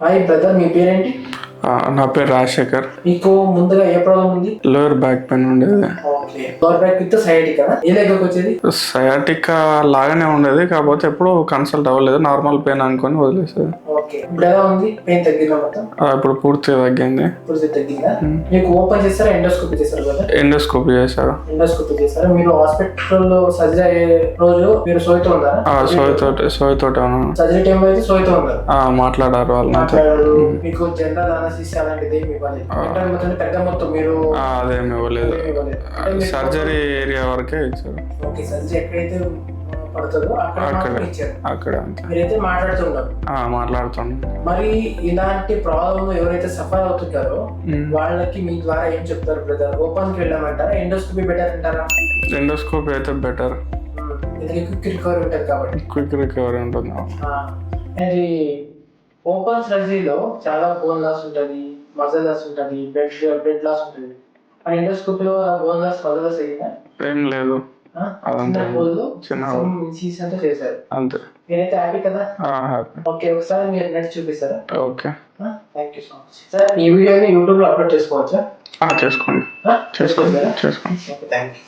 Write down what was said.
Hi brother, మీ పేరేంటి? నా పేరు రాజశేఖర్. మీకు ముందుగా ఏ ప్రాబ్లం ఉంది? లోయర్ బ్యాక్ పెయిన్ ఉండేది. Okay, lower back with sciatica ఏ లెక్కకి వచ్చేది? సయాటికా లాగానే ఉండేది, కాకపోతే ఎప్పుడు కన్సల్ట్ అవ్వలేదు. నార్మల్ పెయిన్ అనుకొని వదిలేసేది. ఓకే, ఇప్పుడు ఎలా ఉంది? పెయిన్ తగ్గిందా మొత్తం? ఇప్పుడు పూర్తిగా తగ్గింది. పూర్తిగా తగ్గిందా? మీకు ఓపెన్ చేస్తారా ఎండోస్కోపీ చేస్తారు కదా? ఎండోస్కోపీ చేశారు. ఎండోస్కోపీ చేస్తారా? మీరు హాస్పిటల్లో సర్జరీ అయ్యే రోజు మీరు సోయితో ఉన్నారా? సోయితోటి సర్జరీ టైంలో అయితే సోయితో ఉన్నారు. మాట్లాడారు వాళ్ళు. మాట్లాడారు. మీకు జనరల్ అనస్థీసియా అలాంటిది ఏమి ఇవ్వలేదు? మొత్తం పెద్ద మొత్తం మీరు అదేమి ఇవ్వలేదు. సర్జరీ ఏరియా వరకే ఇచ్చారు. ఓకే, సర్జరీ ఎక్కడైతే పడుతుందో అక్కడ మీరైతే మాట్లాడుతున్నారు. మాట్లాడుతున్నాం. మరి ఇలాంటి ప్రాబ్లమ్ ఎవరైతే సఫర్ అవుతుంటారో వాళ్ళకి మీ ద్వారా ఏం చెప్తారు బ్రదర్? ఓపెన్ కి వెళ్ళమంటారా, ఎండోస్కోపీ బెటర్ అంటారా? ఎండోస్కోపీ అయితే బెటర్. ఇది క్విక్ రికవరీ ఉంటుంది కాబట్టి. క్విక్ రికవరీ ఉంటుంది. అది ఓపెన్ సర్జరీలో చాలా బోన్ లాస్ ఉంటుంది, మజిల్ లాస్ ఉంటుంది, బ్లడ్ లాస్ ఉంటుంది. ఆ ఎండోస్కోపీలో బోన్ లాస్, మజిల్ లాస్ అయ్యిందా? ఏం లేదు. చిన్న చేశారు అంతే. నేనైతే హ్యాపీ కదా? ఓకే, ఒకసారి మీరు నెట్ చూపిస్తారా? Okay, thank you so much sir. ఈ వీడియోని యూట్యూబ్ లో అప్లోడ్ చేసుకోవచ్చా? చేసుకోండి. చేసుకోండి. చేసుకోండి. Okay, thank you.